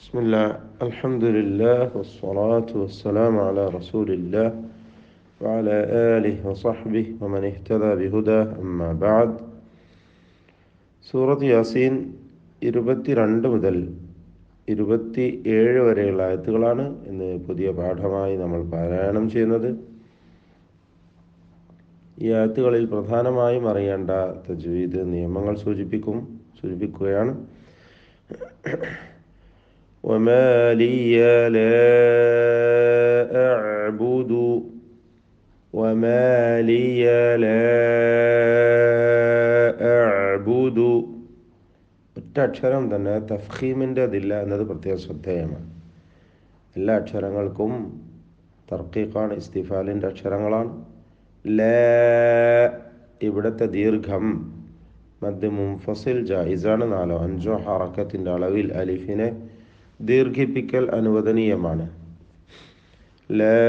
بسم الله الحمد لله والصلاة والسلام على رسول الله وعلى آله وصحبه ومن اهتدى بهداه أما بعد സൂറത്ത് യാസീൻ 22 മുതൽ 27 വരെയുള്ള ആയത്തുകളാണ് ഇന്ന് പുതിയ പാഠമായി നമ്മൾ പാരായണം ചെയ്യുന്നത്. ഈ ആയത്തുകളിൽ പ്രധാനമായും അറിയേണ്ട തജ്വീദ് നിയമങ്ങൾ സൂചിപ്പിക്കുകയാണ്. وما لي لا أعبد وما لي لا أعبد ഒറ്റ അക്ഷരം തന്നെ തഫ്ഖീമിൻ്റെ അതില്ല എന്നത് പ്രത്യേക ശ്രദ്ധേയമാണ്. എല്ലാ അക്ഷരങ്ങൾക്കും തർക്കീഖാണ്, ഇസ്തിഫാലിൻ്റെ അക്ഷരങ്ങളാണ്. ലാ ഇവിടുത്തെ ദീർഘം മദ് മുൻഫസിൽ ജായിസാണ്. 4-5 ഹറക്കത്തിൻ്റെ അളവിൽ അലിഫിനെ ദീർഘിപ്പിക്കൽ അനുവദനീയമാണ്. ലാ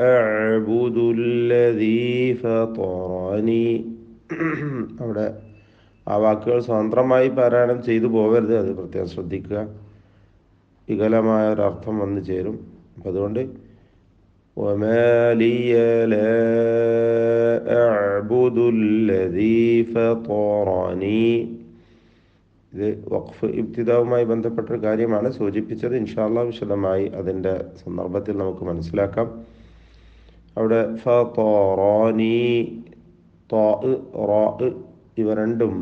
അഅ്ബുദുല്ലദീ ഫതറനി അവിടെ ആ വാക്കുകൾ സ്വതന്ത്രമായി പാരായണം ചെയ്തു പോകരുത്, അത് പ്രത്യേകം ശ്രദ്ധിക്കുക. വികലമായ ഒരർത്ഥം വന്നു ചേരും. അപ്പം അതുകൊണ്ട് വമാ ലിയ ലാ അഅ്ബുദുല്ലദീ ഫതറനി, ഇത് വഖഫ് ഇബ്തിദാവുമായി ബന്ധപ്പെട്ടൊരു കാര്യമാണ് സൂചിപ്പിച്ചത്. ഇൻഷാ അല്ലാഹ് വിശദമായി അതിൻ്റെ സന്ദർഭത്തിൽ നമുക്ക് മനസ്സിലാക്കാം. അവിടെ ഫതറനി, ത റ ഇവ രണ്ടും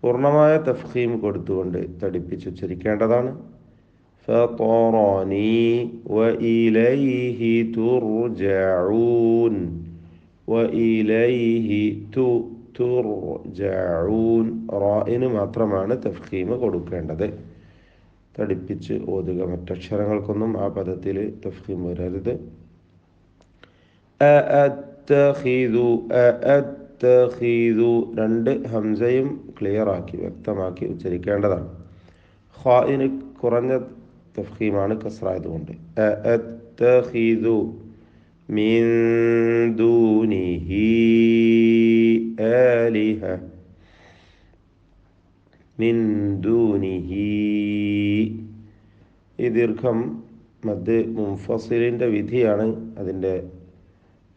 പൂർണ്ണമായ തഫ്ഖീം കൊടുത്തുകൊണ്ട് തടിപ്പിച്ച് ഉച്ചരിക്കേണ്ടതാണ്. ഫതറനി വഇലൈഹി തുർജഊൻ, വഇലൈഹി തുർജഊൻ, റായിന് മാത്രമാണ് തഫ്ഖീം കൊടുക്കേണ്ടത്. തടിപ്പിച്ച് ഓതുക, മറ്റക്ഷരങ്ങൾക്കൊന്നും ആ പദത്തിൽ തഫ്ഖീം വരരുത്. അഅത്തഖിദു, അഅത്തഖിദു രണ്ട് ഹംസയും ക്ലിയറാക്കി വ്യക്തമാക്കി ഉച്ചരിക്കേണ്ടതാണ്. ഖാഇന് കുറഞ്ഞ തഫ്ഖീമാണ് കസ്റായതുകൊണ്ട്. അഅത്തഖിദു മിൻ ദൂനിഹി ആലിഹ, മിൻ ദൂനിഹി. ഈ ദീർഘം മദ് മുൻഫസിലിൻ്റെ വിധിയാണ്. അതിൻ്റെ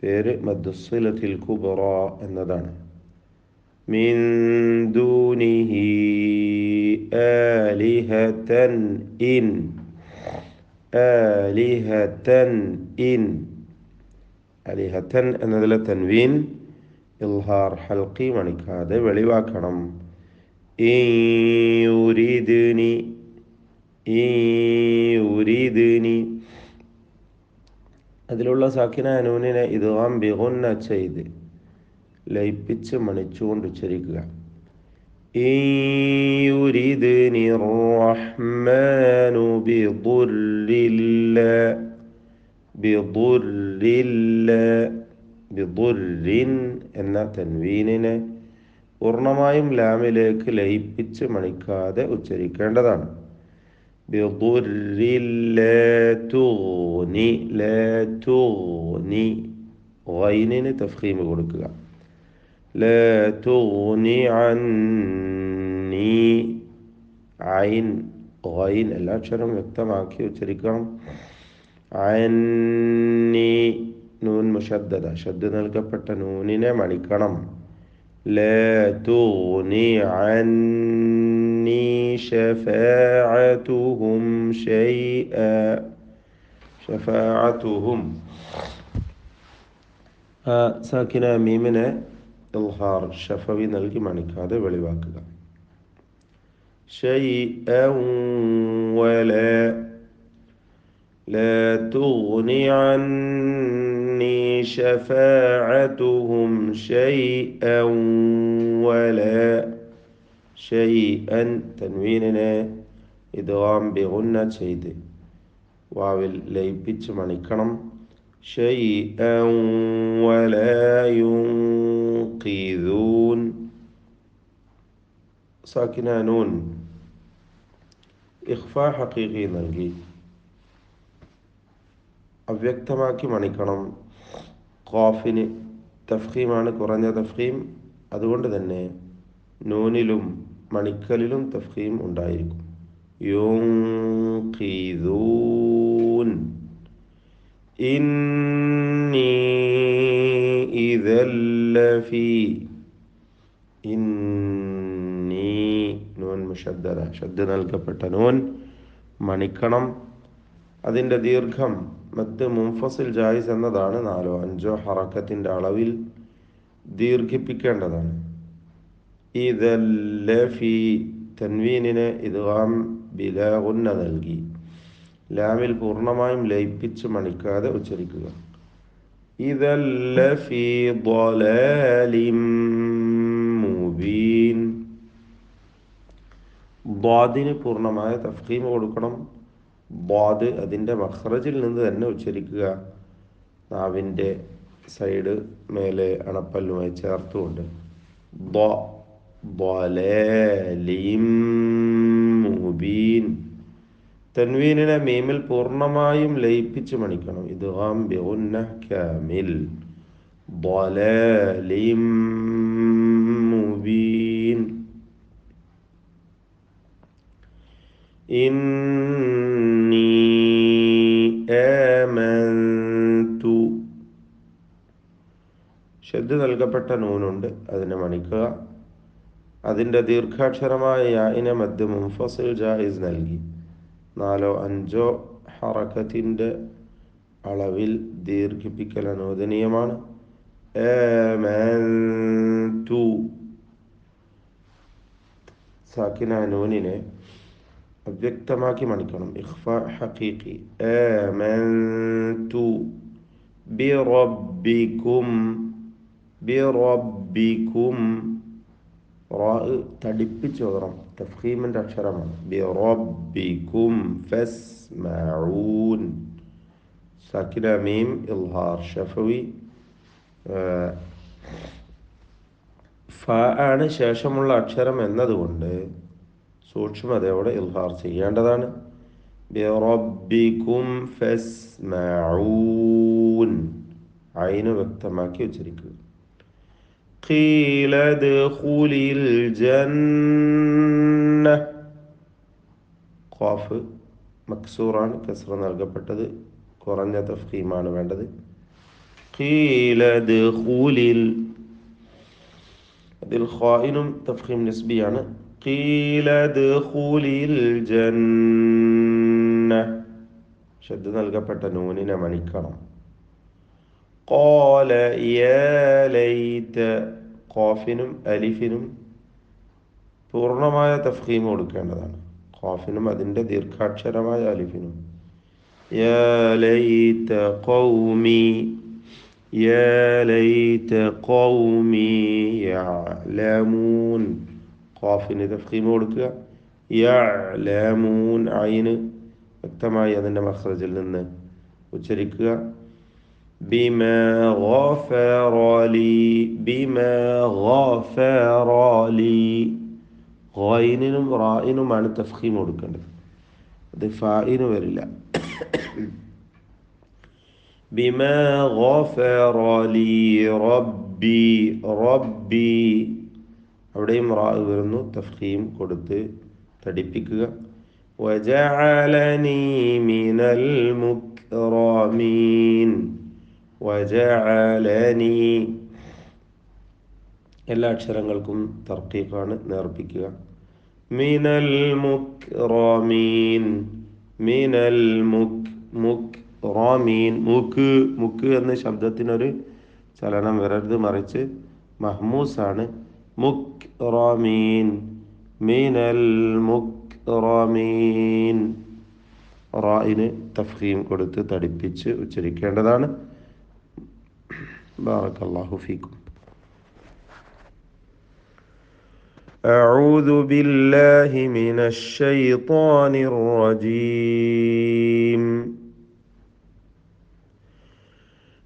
പേര് മദ്ദുസ്സിലത്തിൽ കുബ്റ എന്നതാണ്. മിൻ ദൂനിഹി ആലിഹതൻ ഇൻ, ആലിഹതൻ ഇൻ. അലിഹത്തൻ എന്നതിലെ തൻവീൻ ഇൽഹാർ ഹൽക്കി മണിക്കാതെ വെളിവാക്കണം. യുരിദ്നി, യുരിദ്നി അതിലുള്ള സാക്കിന നൂനിനെ ഇദ്ഗാം ബിഗുന്ന ചെയ്ത് ലയിപ്പിച്ച് മണിച്ചുകൊണ്ട് ഉച്ചരിക്കുക. യുരിദ്നി റഹ്മാനു ബിദുർരില്ല, ബിദുർരില്ല, ബിദുർരിൻ എന്ന തൻവീനിനെ പൂർണ്ണമായും ലാമിലേക്ക് ലയിപ്പിച്ച് മണിക്കാതെ ഉച്ചരിക്കേണ്ടതാണ്. ബിദുർരില്ല തുഗ്നി, ലാ തുഗ്നി ഗൈനിന് തഫ്ഖീം കൊടുക്കുക. ലാ തുഗ്നി അന്നി, ഐൻ ഗൈൻ എല്ലാ അക്ഷരവും വ്യക്തമാക്കി ഉച്ചരിക്കണം. അന്നി നൂൻ മുഷദ്ദദ, ഷദ്ദ് നൽകപ്പെട്ട നൂനിനെ മണിക്കണം. ലാ തുഗ്നി അന്നി ശഫാഅതുഹും ശൈഅ, ശഫാഅതുഹും സാക്കിന മീമിനെ ഇൽഹാർ ഷഫവി നൽകി മണിക്കാതെ വെളിവാക്കുക. ശൈഅൻ വലാ, لا تغني عني شفاعتهم شيئا ولا, شيئا തൻവീനിനെ ഇദ്ഗാം ബിഗുന്ന ചെയ്ത് വാവിൽ ലയിപ്പിച്ച് മണിക്കണം. ശൈഅൻ വലാ യുൻഖിദൂൻ സാക്കിന നൂൻ ഇഖ്ഫാ ഹഖീഖി നൽകി അവ്യക്തമാക്കി മണിക്കണം. ഖാഫിന് തഫ്ഖീമാണ്, കുറഞ്ഞ തഫ്ഖീം. അതുകൊണ്ട് തന്നെ നൂനിലും മണിക്കലിലും തഫ്ഖീം ഉണ്ടായിരിക്കും. ينقذون إني إذا لفي ഇന്നി നൂൻ മുഷദ്ദദ ഷദ്ദ നൽകപ്പെട്ട നൂൻ മണിക്കണം. അതിൻ്റെ ദീർഘം മദ് മുൻഫസിൽ ജായിസ് എന്നതാണ്. 4 or 5 ഹറക്കത്തിൻ്റെ അളവിൽ ദീർഘിപ്പിക്കേണ്ടതാണ്. ഇദല്ലഫി തൻവീനിന് ഇദ്ഗാം ബിലാ ഗുന്ന നൽകി ലാമിൽ പൂർണ്ണമായും ലയിപ്പിച്ച് മണിക്കാതെ ഉച്ചരിക്കുക. ഇദല്ലഫി ളലാലിം മുബീൻ. ദ്വാദിന് പൂർണ്ണമായ തഫ്ഖീം കൊടുക്കണം. ദ്വാദ് അതിൻ്റെ മഖ്റജിൽ നിന്ന് തന്നെ ഉച്ചരിക്കുക. നാവിൻ്റെ സൈഡ് മേലെ അണപ്പല്ലുമായി ചേർത്തുകൊണ്ട് ളലാലിം മുബീൻ. തൻവീനിനെ മീമിൽ പൂർണ്ണമായും ലയിപ്പിച്ച് മണിക്കണം. ഇദ്ഗാം ബിഗുന്ന കാമിൽ. ളലാലിം മുബീൻ. ഇന്നി ആമന്തു. ഷദ്ദ് നൽകപ്പെട്ട നൂനുണ്ട്, അതിനെ മണിക്കുക. അതിൻ്റെ ദീർഘാക്ഷരമായ യാഇനെ മദ് മുൻഫസിൽ ജായിസ് നൽകി 4 or 5 ഹറക്കത്തിൻ്റെ അളവിൽ ദീർഘിപ്പിക്കൽ അനുവദനീയമാണ്. ആമന്തു. സാക്കിന നൂനിനെ അവ്യക്തമാക്കി മണിക്കണം. ഇഖ്ഫാ ഹഖീഖി. ആമന്തു ബിറബ്ബികും. ബിറബ്ബികും റാ തടിപ്പിച്ച് ഓതണം. തഫ്ഖീമിൻ്റെ അക്ഷരമാണ്. ബിറബ്ബികും ഫസ്മഊൻ. സാക്കിന മീം ഇൽഹാർ ഷഫവി. ഫ ആണ് ശേഷമുള്ള അക്ഷരം എന്നതുകൊണ്ട് സൂക്ഷ്മതയോടെ ഇൽഹാർ ചെയ്യേണ്ടതാണ്. ബിറബ്ബികും ഫസ്മഊൻ. ഐന് വ്യക്തമാക്കി ഉച്ചരിക്കുക. ഖീലദ്ഖുലിൽ ജന്ന. ഖാഫ് മക്സൂറാണ്, കസ്റ നൽകപ്പെട്ടത്. കുറഞ്ഞ തഫ്ഖീമാണ് വേണ്ടത്. ഖീലദ്ഖുലിൽ. അതിൽ ഖായിനും തഫ്ഖീം നിസ്ബിയാണ്. ഖീലദ്ഖുലിൽ ജന്ന. ഷദ്ദ നൽകപ്പെട്ട നൂനിനെ മണിക്കണം. ഖാല യാ ലൈത. ഖാഫിനും അലിഫിനും പൂർണ്ണമായ തഫ്ഖീം കൊടുക്കേണ്ടതാണ്. ഖാഫിനും അതിൻ്റെ ദീർഘാക്ഷരമായ അലിഫിനും. യാ ലൈത ഖൗമി. യാ ലൈത ഖൗമി യഅലമൂൻ. ഖാഫിന് തഫ്ഖീം കൊടുക്കുക. യഅലമൂൻ. ഐന് വ്യക്തമായി അതിൻ്റെ മഖ്റജിൽ നിന്ന് ഉച്ചരിക്കുക. ബിമാ ഗഫറ ലി. ബിമാ ഗഫറ ലി. ഗൈനിനും റായിനുമാണ് തഫ്ഖീം കൊടുക്കേണ്ടത്. അത് ഫായിന് വരില്ല. ബിമാ ഗഫറ ലി റബ്ബി. റബ്ബി അവിടെയും റാ വരുന്നു. തഫ്ഖീം കൊടുത്ത് തടിപ്പിക്കുക. വജഅലനി മിനൽ മുക്റമീൻ. വജഅലനി എല്ലാ അക്ഷരങ്ങൾക്കും തർക്കീഖാണ്, നേർപ്പിക്കുക. മിനൽ മുക്റമീൻ. മിനൽ മുക്റമീൻ. മുക്ക് മുക്ക് എന്ന ശബ്ദത്തിനൊരു ചലനം വരരുത്, മറിച്ച് മഹ്മൂസാണ്. മുക്റമീൻ. മിനൽ മുക്റമീൻ. റായിന് തഫ്ഖീം കൊടുത്ത് തടിപ്പിച്ച് ഉച്ചരിക്കേണ്ടതാണ്. ബാറക്കല്ലാഹു ഫീക്കും. أعوذ بالله من الشيطان الرجيم.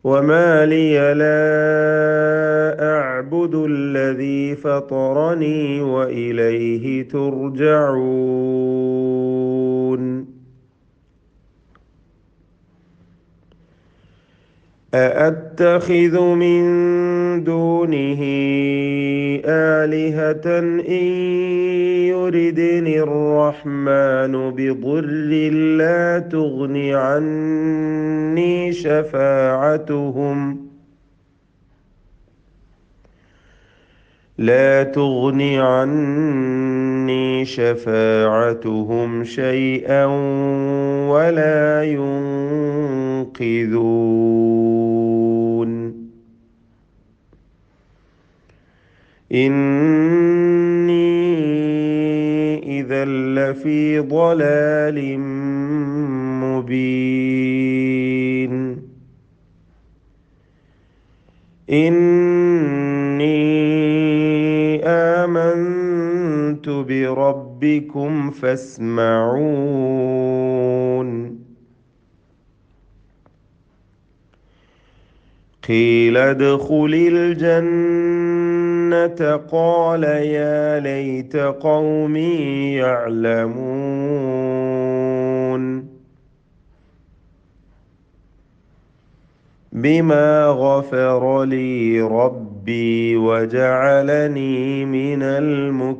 وما لي لا أعبد الذي فطرني وإليه ترجعون. أأتخذ من دونه آلهة إن يردني الرحمن بضر لا تغن عني شفاعتهم شيئا ولا ينقذون إني إذا لفي ضلال مبين إني آمنت بربكم فاسمعون قيل ادخل الجنة قال يا ليت قومي يعلمون بما غفر لي ربي وجعلني من المكرمين